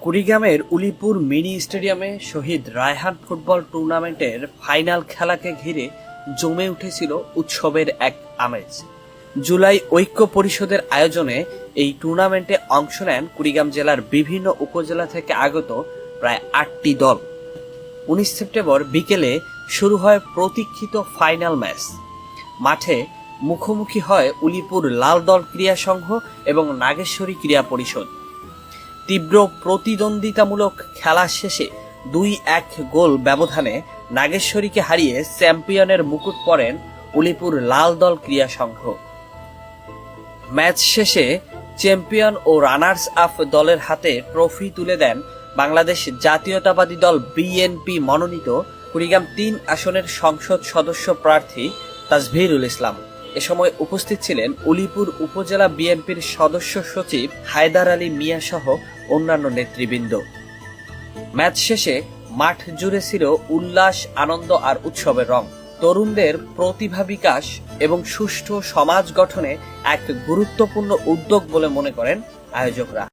কুড়িগ্রামের উলিপুর মিনি স্টেডিয়ামে শহীদ রায়হান ফুটবল টুর্নামেন্টের ফাইনাল খেলাকে ঘিরে জমে উঠেছিল উৎসবের এক আমেজ। জুলাই ঐক্য পরিষদের আয়োজনে এই টুর্নামেন্টে অংশ নেন কুড়িগ্রাম জেলার বিভিন্ন উপজেলা থেকে আগত প্রায় ৮টি দল। ১৯ সেপ্টেম্বর বিকেলে শুরু হয় প্রতীক্ষিত ফাইনাল ম্যাচ। মাঠে মুখোমুখি হয় উলিপুর লাল দল ক্রীড়া সংঘ এবং নাগেশ্বরী ক্রীড়া পরিষদ। তীব্র প্রতিদ্বন্দ্বিতামূলক খেলা শেষে ২-১ গোল ব্যবধানে নাগেশ্বরীকে হারিয়ে চ্যাম্পিয়নের মুকুট পরেন উলিপুর লাল দল ক্রীড়া সংঘ। ম্যাচ শেষে চ্যাম্পিয়ন ও রানার্স আপ দলের হাতে ট্রফি তুলে দেন বাংলাদেশ জাতীয়তাবাদী দল বিএনপি মনোনীত কুড়িগ্রাম ৩ আসনের সংসদ সদস্য প্রার্থী তাজভিরুল ইসলাম। এ সময় উপস্থিত ছিলেন উলিপুর উপজেলা বিএনপির সদস্য সচিব হায়দার আলী মিয়া সহ অন্যান্য নেতৃবৃন্দ। ম্যাচ শেষে মাঠ জুড়ে ছিল উল্লাস, আনন্দ আর উৎসবের রং। তরুণদের প্রতিভা বিকাশ এবং সুষ্ঠু সমাজ গঠনে এক গুরুত্বপূর্ণ উদ্যোগ বলে মনে করেন আয়োজকরা।